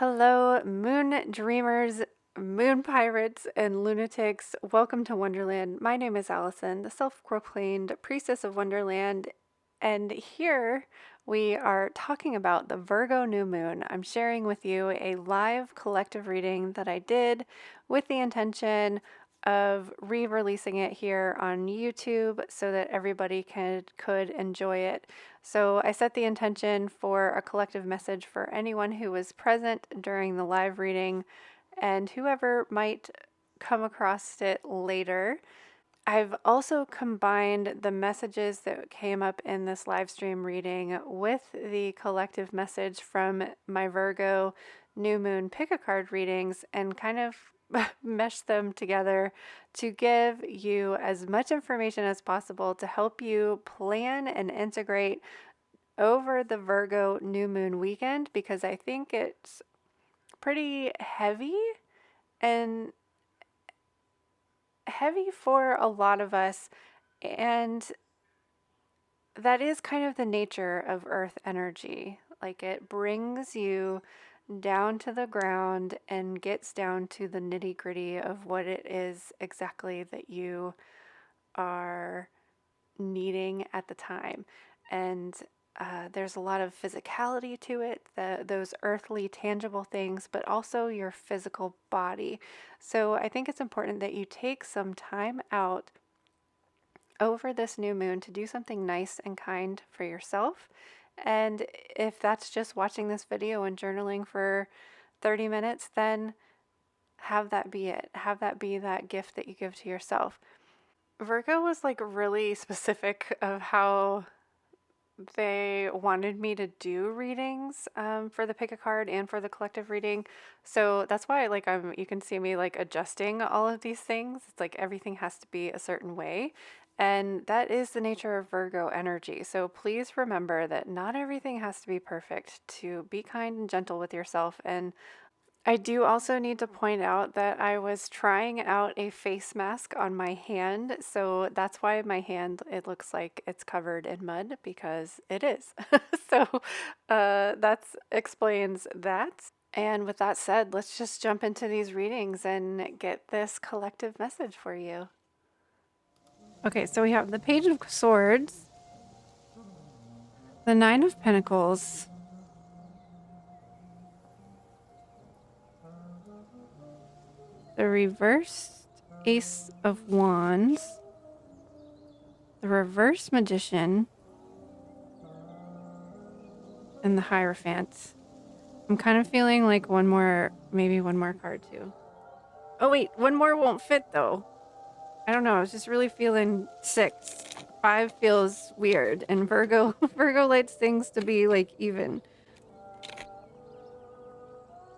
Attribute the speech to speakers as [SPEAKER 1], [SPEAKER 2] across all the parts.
[SPEAKER 1] Hello, moon dreamers, moon pirates, and lunatics. Welcome to Wonderland. My name is Allison, the self-proclaimed priestess of Wonderland, and here we are talking about the Virgo new moon. I'm sharing with you a live collective reading that I did with the intention of re-releasing it here on YouTube so that everybody could enjoy it. So I set the intention for a collective message for anyone who was present during the live reading and whoever might come across it later. I've also combined the messages that came up in this live stream reading with the collective message from my Virgo new moon pick a card readings and kind of mesh them together to give you as much information as possible to help you plan and integrate over the Virgo new moon weekend, because I think it's pretty heavy and heavy for a lot of us, and that is kind of the nature of earth energy. Like, it brings you down to the ground and gets down to the nitty-gritty of what it is exactly that you are needing at the time. And there's a lot of physicality to it, those earthly, tangible things, but also your physical body. So I think it's important that you take some time out over this new moon to do something nice and kind for yourself. And if that's just watching this video and journaling for 30 minutes, then have that be it. Have that be that gift that you give to yourself. Virgo was like really specific of how they wanted me to do readings for the pick a card and for the collective reading. So that's why you can see me like adjusting all of these things. It's like everything has to be a certain way. And that is the nature of Virgo energy. So please remember that not everything has to be perfect. To be kind and gentle with yourself. And I do also need to point out that I was trying out a face mask on my hand, so that's why my hand, it looks like it's covered in mud, because it is. So that explains that. And with that said, let's just jump into these readings and get this collective message for you. Okay, so we have the Page of Swords, the Nine of Pentacles, the reversed Ace of Wands, the reverse Magician, and the Hierophant. I'm kind of feeling like maybe one more card too. Oh wait, one more won't fit though. I don't know, I was just really feeling 6. 5 feels weird, and Virgo likes things to be like even.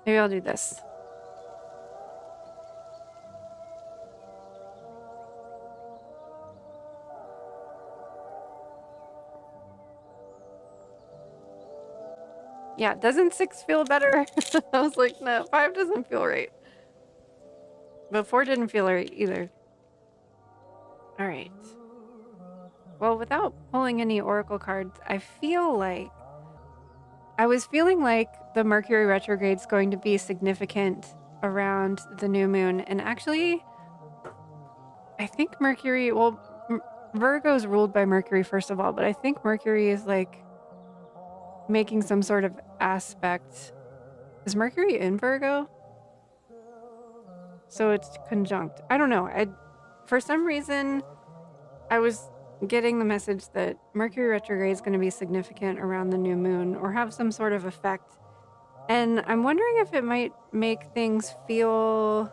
[SPEAKER 1] Maybe I'll do this. Yeah, doesn't 6 feel better? I was like, no, 5 doesn't feel right. But 4 didn't feel right either. All right. Well, without pulling any oracle cards, I was feeling like the Mercury retrograde is going to be significant around the new moon. And actually, I think Mercury, Virgo's ruled by Mercury first of all, but I think Mercury is like making some sort of aspect. Is Mercury in Virgo? So it's conjunct. I don't know. For some reason, I was getting the message that Mercury retrograde is going to be significant around the new moon or have some sort of effect. And I'm wondering if it might make things feel...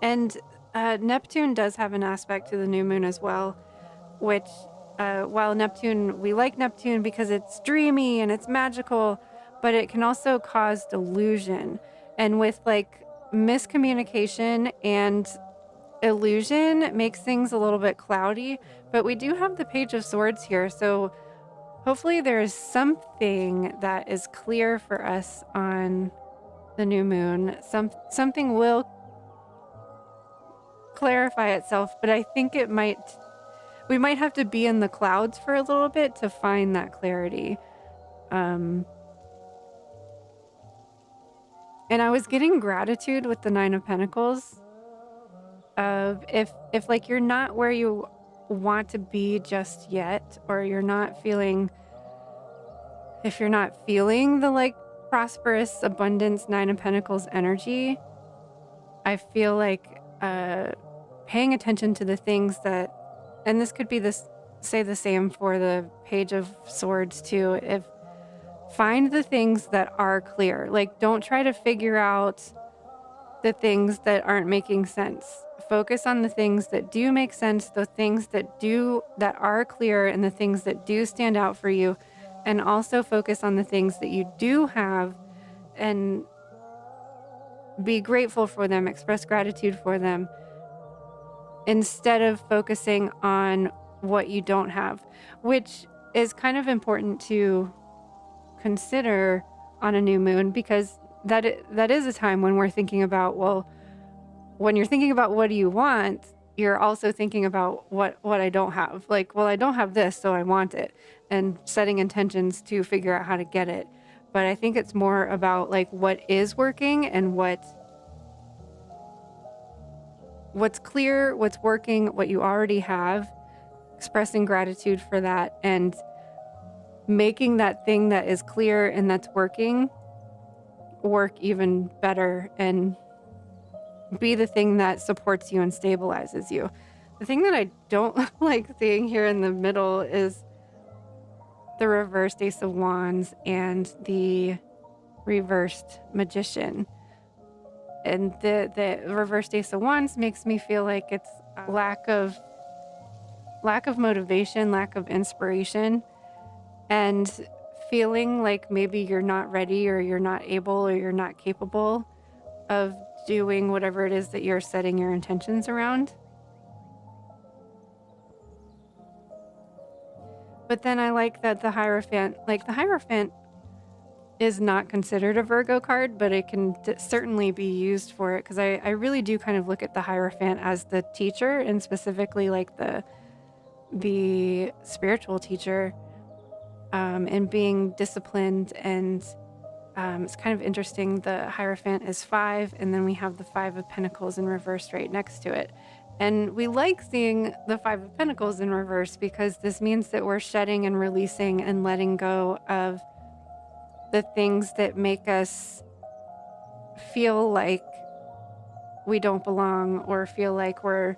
[SPEAKER 1] And Neptune does have an aspect to the new moon as well, which while we like Neptune because it's dreamy and it's magical, but it can also cause delusion. And with like miscommunication and illusion makes things a little bit cloudy. But we do have the Page of Swords here, so hopefully there is something that is clear for us on the new moon. Something will clarify itself, but I think we might have to be in the clouds for a little bit to find that clarity. And I was getting gratitude with the Nine of Pentacles of if like you're not where you want to be just yet, or if you're not feeling the like prosperous abundance Nine of Pentacles energy, I feel like paying attention to the things that, and this could be say the same for the Page of Swords too, if find the things that are clear. Like, don't try to figure out the things that aren't making sense. Focus on the things that do make sense, the things that are clear, and the things that do stand out for you. And also focus on the things that you do have and be grateful for them, express gratitude for them, instead of focusing on what you don't have, which is kind of important to consider on a new moon, because that is a time when we're thinking about, well, when you're thinking about what do you want, you're also thinking about what I don't have. Like, well, I don't have this, so I want it, and setting intentions to figure out how to get it. But I think it's more about like what is working and what's clear, what's working, what you already have, expressing gratitude for that, and making that thing that is clear and that's working work even better and be the thing that supports you and stabilizes you. The thing that I don't like seeing here in the middle is the reversed Ace of Wands and the reversed Magician. And the reversed Ace of Wands makes me feel like it's a lack of motivation, lack of inspiration, and feeling like maybe you're not ready, or you're not able, or you're not capable of doing whatever it is that you're setting your intentions around. But then I like that the Hierophant is not considered a Virgo card, but it can certainly be used for it, because I really do kind of look at the Hierophant as the teacher, and specifically like the spiritual teacher, and being disciplined. And it's kind of interesting, the Hierophant is 5, and then we have the 5 of Pentacles in reverse right next to it. And we like seeing the 5 of Pentacles in reverse because this means that we're shedding and releasing and letting go of the things that make us feel like we don't belong, or feel like we're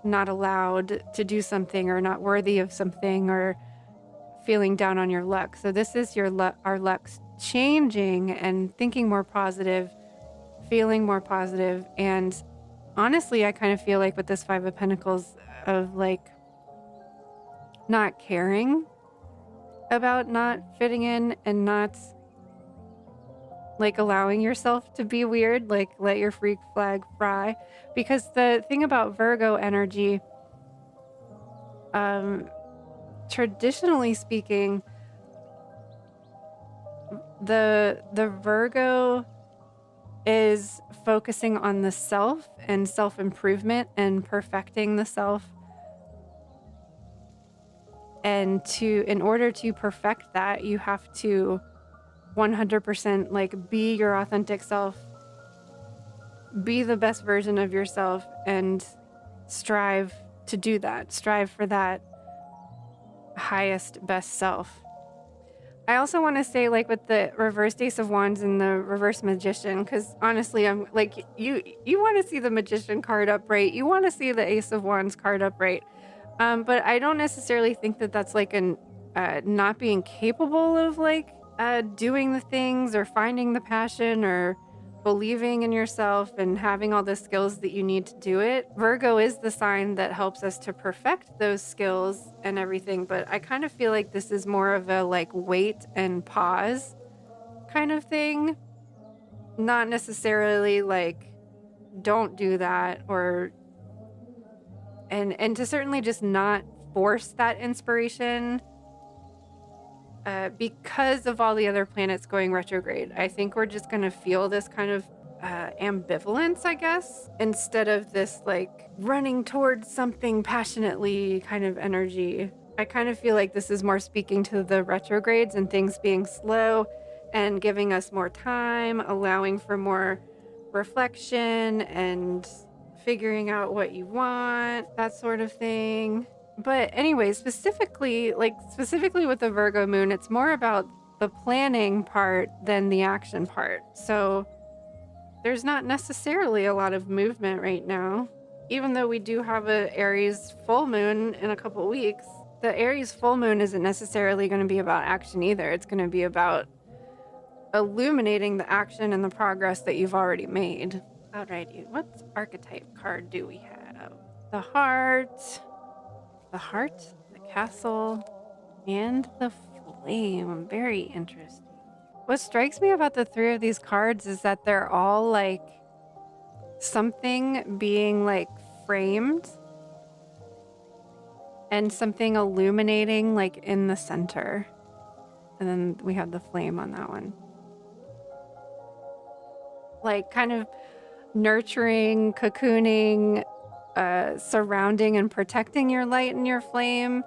[SPEAKER 1] not allowed to do something, or not worthy of something, or feeling down on your luck. So this is our luck's changing and thinking more positive, feeling more positive. And honestly, I kind of feel like with this 5 of Pentacles, of like not caring about not fitting in, and not like allowing yourself to be weird, like let your freak flag fly. Because the thing about Virgo energy, traditionally speaking, the Virgo is focusing on the self and self-improvement and perfecting the self. And in order to perfect that, you have to 100% like be your authentic self, be the best version of yourself, and strive to do that. Strive for that highest, best self. I also want to say, like with the reversed Ace of Wands and the reverse Magician, because honestly, I'm like, you want to see the Magician card upright, you want to see the Ace of Wands card upright, but I don't necessarily think that that's like not being capable of like doing the things, or finding the passion, or believing in yourself and having all the skills that you need to do it. Virgo is the sign that helps us to perfect those skills and everything, but I kind of feel like this is more of a like wait and pause kind of thing. Not necessarily like don't do that, or and to certainly just not force that inspiration because of all the other planets going retrograde. I think we're just going to feel this kind of ambivalence, I guess, instead of this like running towards something passionately kind of energy. I kind of feel like this is more speaking to the retrogrades and things being slow and giving us more time, allowing for more reflection and figuring out what you want, that sort of thing. But anyway, specifically with the Virgo moon, it's more about the planning part than the action part. So there's not necessarily a lot of movement right now, even though we do have a Aries full moon in a couple weeks. The Aries full moon isn't necessarily going to be about action either. It's going to be about illuminating the action and the progress that you've already made. Alrighty, what archetype card do we have? The heart, the castle, and the flame. Very interesting. What strikes me about the three of these cards is that they're all like something being like framed and something illuminating like in the center. And then we have the flame on that one. Like kind of nurturing, cocooning, surrounding and protecting your light and your flame,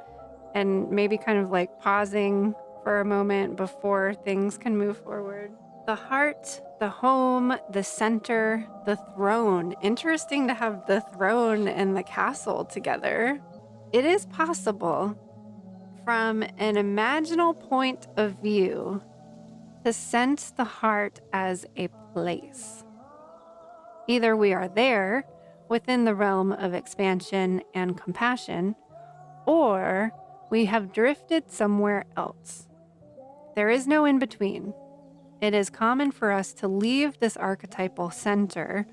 [SPEAKER 1] and maybe kind of like pausing for a moment before things can move forward. The heart, the home, the center, the throne. Interesting to have the throne and the castle together. It is possible from an imaginal point of view to sense the heart as a place. Either we are there within the realm of expansion and compassion, or we have drifted somewhere else. There is no in between. It is common for us to leave this archetypal center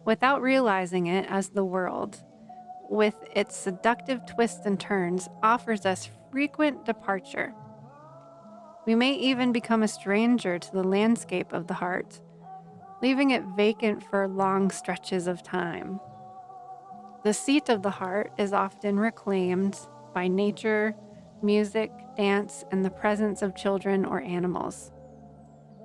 [SPEAKER 1] without realizing it, as the world, with its seductive twists and turns, offers us frequent departure. We may even become a stranger to the landscape of the heart, leaving it vacant for long stretches of time. The seat of the heart is often reclaimed by nature, music, dance, and the presence of children or animals.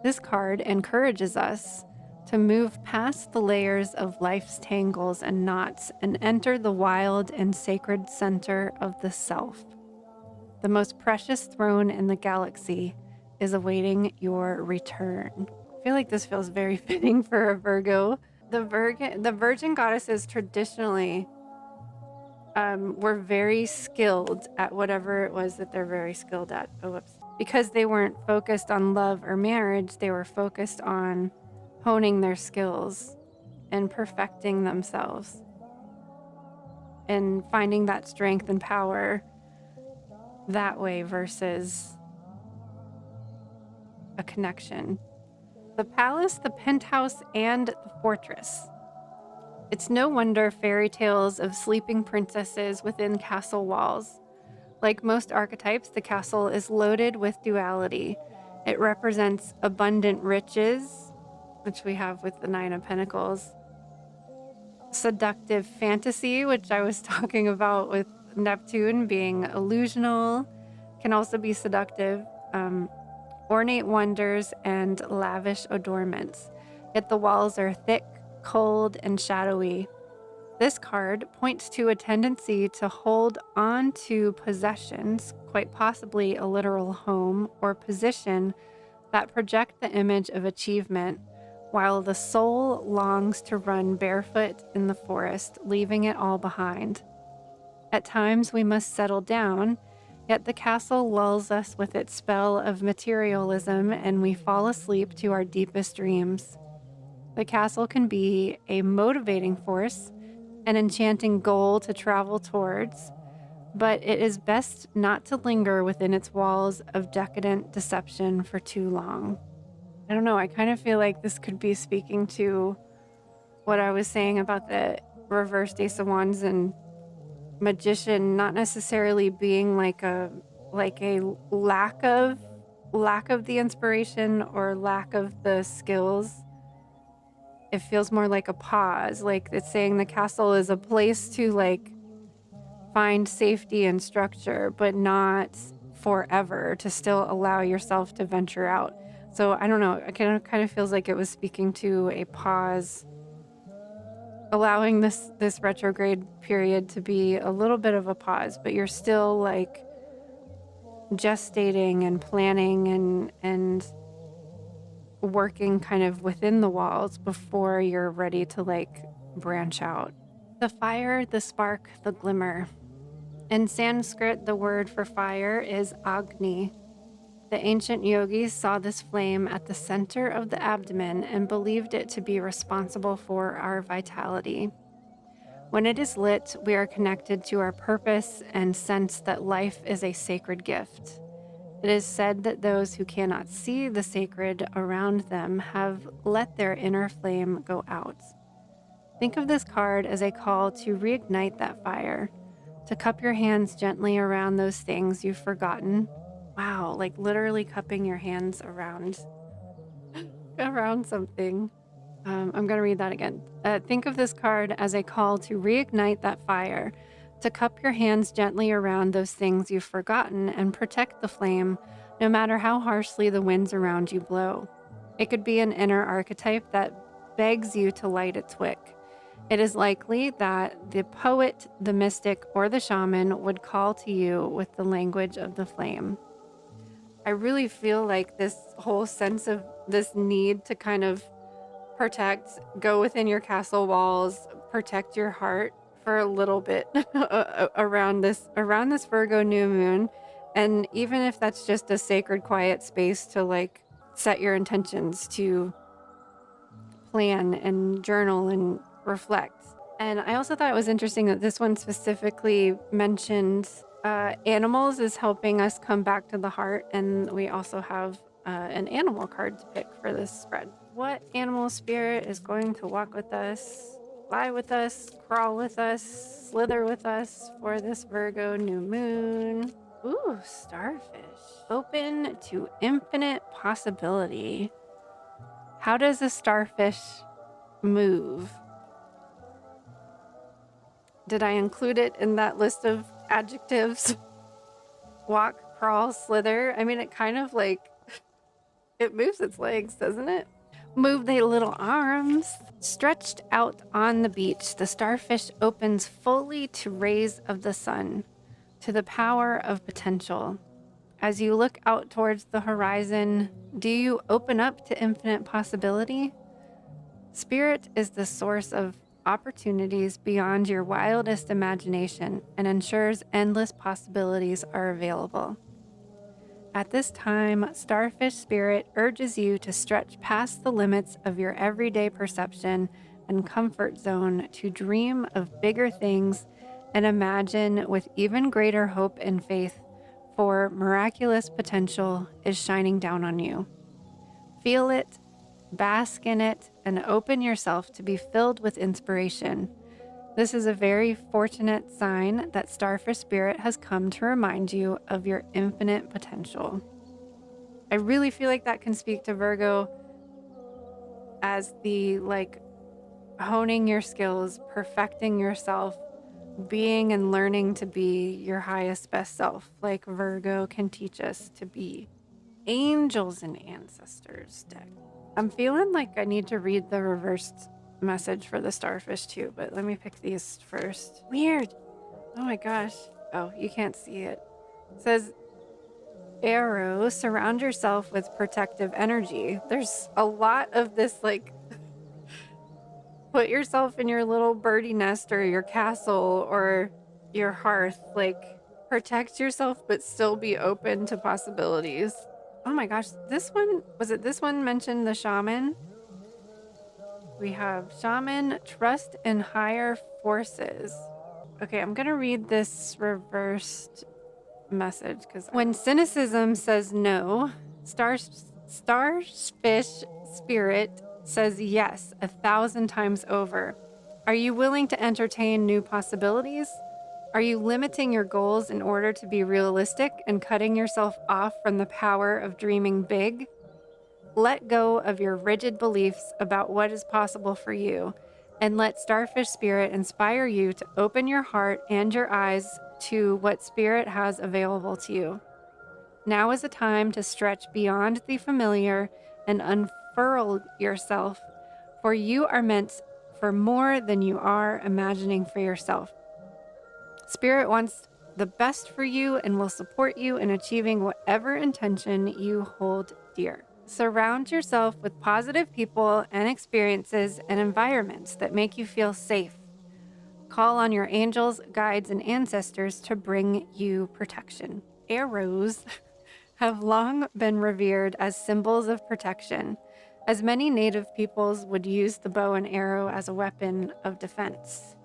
[SPEAKER 1] This card encourages us to move past the layers of life's tangles and knots and enter the wild and sacred center of the self. The most precious throne in the galaxy is awaiting your return. I feel like this feels very fitting for a Virgo. The Virgin goddesses traditionally were very skilled at whatever it was that they're very skilled at. Because they weren't focused on love or marriage, they were focused on honing their skills and perfecting themselves and finding that strength and power that way versus a connection. The palace, the penthouse, and the fortress. It's no wonder fairy tales of sleeping princesses within castle walls. Like most archetypes, the castle is loaded with duality. It represents abundant riches, which we have with the Nine of Pentacles, seductive fantasy, which I was talking about with Neptune being illusional, can also be seductive, ornate wonders, and lavish adornments. Yet the walls are thick, cold, and shadowy. This card points to a tendency to hold on to possessions, quite possibly a literal home or position, that project the image of achievement, while the soul longs to run barefoot in the forest, leaving it all behind. At times we must settle down, yet the castle lulls us with its spell of materialism, and we fall asleep to our deepest dreams. The castle can be a motivating force, an enchanting goal to travel towards, but it is best not to linger within its walls of decadent deception for too long. I don't know, I kind of feel like this could be speaking to what I was saying about the reversed Ace of Wands and Magician not necessarily being like a lack of the inspiration or lack of the skills. It feels more like a pause, like it's saying the castle is a place to like find safety and structure, but not forever, to still allow yourself to venture out. So I don't know, it kind of feels like it was speaking to a pause, allowing this retrograde period to be a little bit of a pause, but you're still like gestating and planning and working kind of within the walls before you're ready to like branch out. The fire, the spark, the glimmer. In Sanskrit, the word for fire is Agni. The ancient yogis saw this flame at the center of the abdomen and believed it to be responsible for our vitality. When it is lit, we are connected to our purpose and sense that life is a sacred gift. It is said that those who cannot see the sacred around them have let their inner flame go out. Think of this card as a call to reignite that fire, to cup your hands gently around those things you've forgotten. Wow, like literally cupping your hands around something. I'm going to read that again. Think of this card as a call to reignite that fire, to cup your hands gently around those things you've forgotten and protect the flame, no matter how harshly the winds around you blow. It could be an inner archetype that begs you to light its wick. It is likely that the poet, the mystic, or the shaman would call to you with the language of the flame. I really feel like this whole sense of this need to kind of protect, go within your castle walls, protect your heart for a little bit around this Virgo new moon. And even if that's just a sacred quiet space to like set your intentions, to plan and journal and reflect. And I also thought it was interesting that this one specifically mentioned animals is helping us come back to the heart. And we also have an animal card to pick for this spread. What animal spirit is going to walk with us, fly with us, crawl with us, slither with us for this Virgo new moon? Ooh, starfish. Open to infinite possibility. How does a starfish move? Did I include it in that list of adjectives? Walk, crawl, slither. I mean, it kind of like, it moves its legs, doesn't it? Move their little arms. Stretched out on the beach, the starfish opens fully to rays of the sun, to the power of potential. As you look out towards the horizon, do you open up to infinite possibility? Spirit is the source of opportunities beyond your wildest imagination and ensures endless possibilities are available. At this time, Starfish Spirit urges you to stretch past the limits of your everyday perception and comfort zone to dream of bigger things and imagine with even greater hope and faith, for miraculous potential is shining down on you. Feel it, bask in it, and open yourself to be filled with inspiration. This is a very fortunate sign that Starfish Spirit has come to remind you of your infinite potential. I really feel like that can speak to Virgo as the like honing your skills, perfecting yourself, being and learning to be your highest best self, like Virgo can teach us to be. Angels and ancestors deck. I'm feeling like I need to read the reversed message for the starfish too, but let me pick these first. Weird. Oh my gosh. Oh, you can't see it. It says, Arrow, surround yourself with protective energy. There's a lot of this, like, put yourself in your little birdie nest or your castle or your hearth. Like, protect yourself, but still be open to possibilities. Oh my gosh. This one mentioned the shaman? We have shaman, trust in higher forces. Okay, I'm going to read this reversed message because when cynicism says no, starfish spirit says yes 1,000 times over. Are you willing to entertain new possibilities? Are you limiting your goals in order to be realistic and cutting yourself off from the power of dreaming big? Let go of your rigid beliefs about what is possible for you, and let Starfish Spirit inspire you to open your heart and your eyes to what Spirit has available to you. Now is a time to stretch beyond the familiar and unfurl yourself, for you are meant for more than you are imagining for yourself. Spirit wants the best for you and will support you in achieving whatever intention you hold dear. Surround yourself with positive people and experiences and environments that make you feel safe. Call on your angels, guides, and ancestors to bring you protection. Arrows have long been revered as symbols of protection, as many native peoples would use the bow and arrow as a weapon of defense.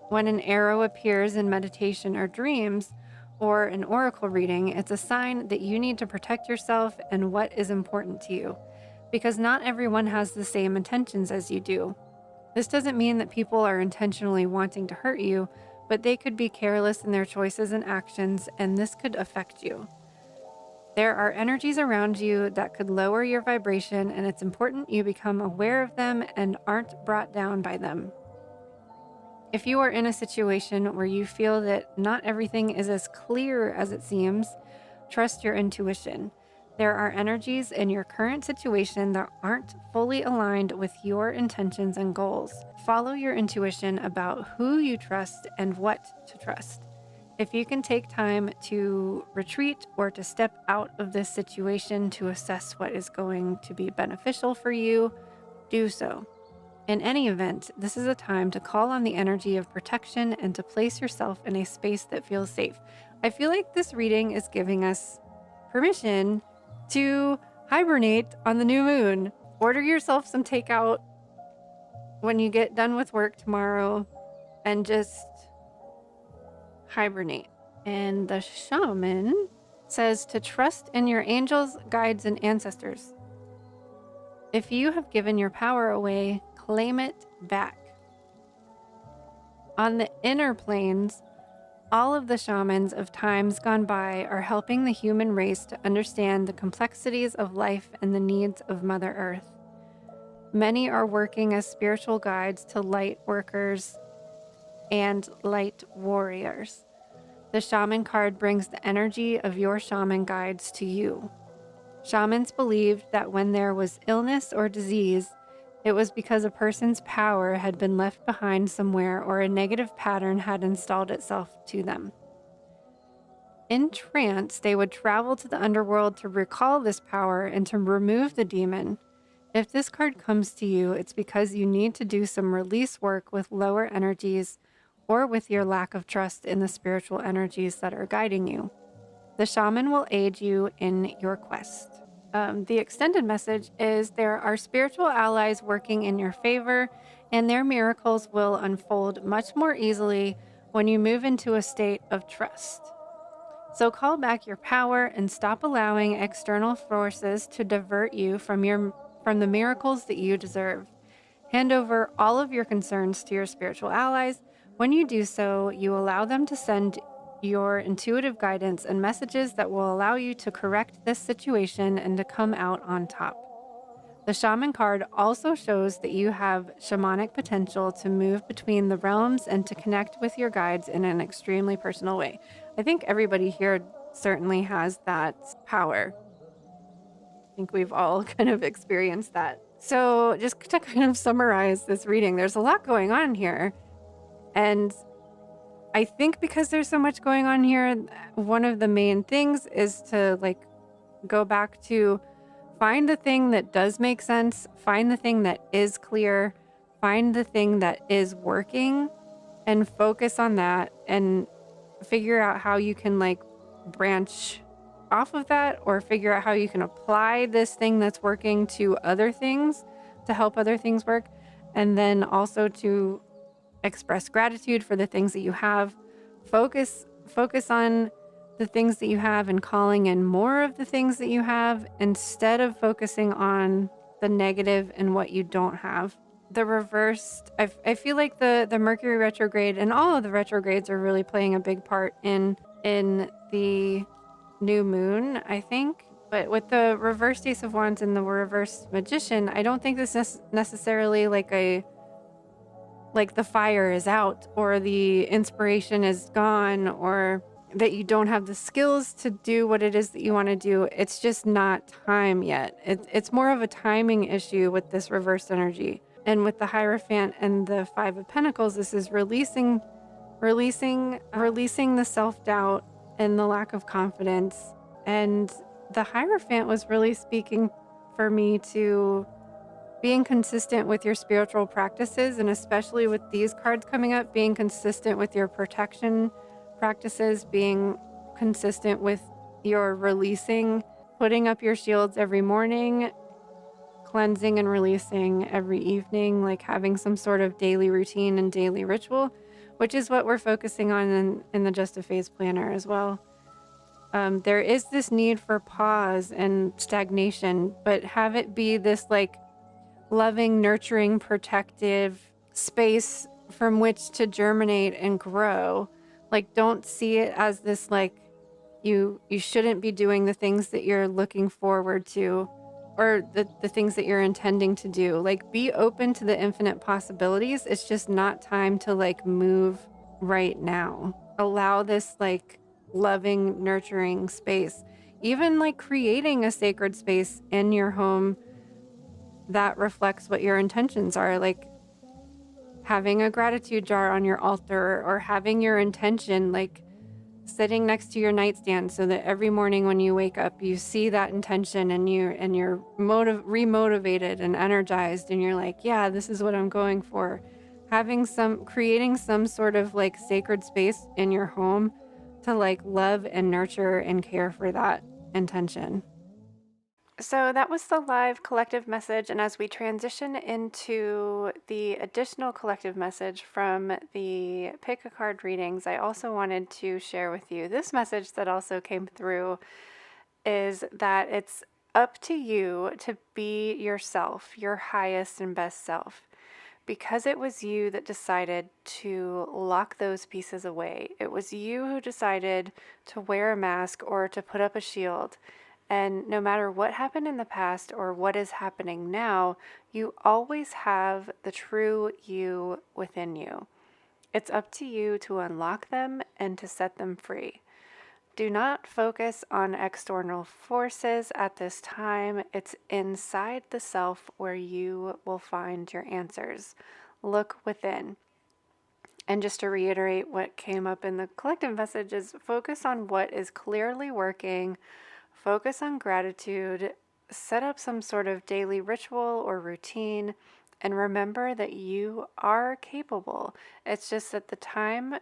[SPEAKER 1] When an arrow appears in meditation or dreams, or an oracle reading, it's a sign that you need to protect yourself and what is important to you, because not everyone has the same intentions as you do. This doesn't mean that people are intentionally wanting to hurt you, but they could be careless in their choices and actions, and this could affect you. There are energies around you that could lower your vibration, and it's important you become aware of them and aren't brought down by them. If you are in a situation where you feel that not everything is as clear as it seems, trust your intuition. There are energies in your current situation that aren't fully aligned with your intentions and goals. Follow your intuition about who you trust and what to trust. If you can take time to retreat or to step out of this situation to assess what is going to be beneficial for you, do so. In any event, this is a time to call on the energy of protection and to place yourself in a space that feels safe. I feel like this reading is giving us permission to hibernate on the new moon. Order yourself some takeout when you get done with work tomorrow and just hibernate. And the shaman says to trust in your angels, guides, and ancestors. If you have given your power away, claim it back. On the inner planes, all of the shamans of times gone by are helping the human race to understand the complexities of life and the needs of Mother Earth. Many are working as spiritual guides to light workers and light warriors. The shaman card brings the energy of your shaman guides to you. Shamans believed that when there was illness or disease, it was because a person's power had been left behind somewhere or a negative pattern had installed itself to them. In trance, they would travel to the underworld to recall this power and to remove the demon. If this card comes to you, it's because you need to do some release work with lower energies or with your lack of trust in the spiritual energies that are guiding you. The shaman will aid you in your quest. The extended message is there are spiritual allies working in your favor, and their miracles will unfold much more easily when you move into a state of trust. So call back your power and stop allowing external forces to divert you from the miracles that you deserve. Hand over all of your concerns to your spiritual allies. When you do so, you allow them to send your intuitive guidance and messages that will allow you to correct this situation and to come out on top. The shaman card also shows that you have shamanic potential to move between the realms and to connect with your guides in an extremely personal way. I think everybody here certainly has that power. I think we've all kind of experienced that. So just to kind of summarize this reading, there's a lot going on here. And I think because there's so much going on here, one of the main things is to go back to find the thing that does make sense, find the thing that is clear, find the thing that is working and focus on that and figure out how you can branch off of that or figure out how you can apply this thing that's working to other things to help other things work. And then also to express gratitude for the things that you have. Focus on the things that you have and calling in more of the things that you have instead of focusing on the negative and what you don't have. The reversed, I feel like the Mercury retrograde and all of the retrogrades are really playing a big part in the new moon, I think. But with the reversed Ace of Wands and the reversed Magician, I don't think this is necessarily like the fire is out or the inspiration is gone or that you don't have the skills to do what it is that you want to do. It's just not time yet. It's more of a timing issue with this reversed energy. And with the Hierophant and the Five of Pentacles, this is releasing the self-doubt and the lack of confidence. And the Hierophant was really speaking for me to being consistent with your spiritual practices, and especially with these cards coming up, being consistent with your protection practices, being consistent with your releasing, putting up your shields every morning, cleansing and releasing every evening, like having some sort of daily routine and daily ritual, which is what we're focusing on in the Just a Phase planner as well. There is this need for pause and stagnation, but have it be this like loving, nurturing, protective space from which to germinate and grow. Like, don't see it as this like you shouldn't be doing the things that you're looking forward to, or the things that you're intending to do. Like, be open to the infinite possibilities. It's just not time to like move right now. Allow this like loving, nurturing space. Even like creating a sacred space in your home that reflects what your intentions are, like having a gratitude jar on your altar, or having your intention like sitting next to your nightstand so that every morning when you wake up you see that intention, and you're remotivated and energized, and you're like, yeah, this is what I'm going for. Creating some sort of like sacred space in your home to like love and nurture and care for that intention. So that was the live collective message. And as we transition into the additional collective message from the pick a card readings, I also wanted to share with you this message that also came through, is that it's up to you to be yourself, your highest and best self. Because it was you that decided to lock those pieces away. It was you who decided to wear a mask or to put up a shield. And no matter what happened in the past or what is happening now, you always have the true you within you. It's up to you to unlock them and to set them free. Do not focus on external forces at this time. It's inside the self where you will find your answers. Look within. And just to reiterate what came up in the collective message is focus on what is clearly working. Focus on gratitude, set up some sort of daily ritual or routine, and remember that you are capable. It's just that the time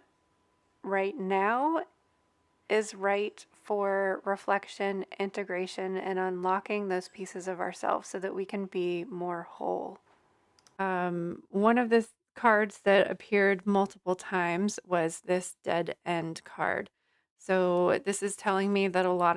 [SPEAKER 1] right now is right for reflection, integration, and unlocking those pieces of ourselves so that we can be more whole. One of the cards that appeared multiple times was this dead end card. So this is telling me that a lot of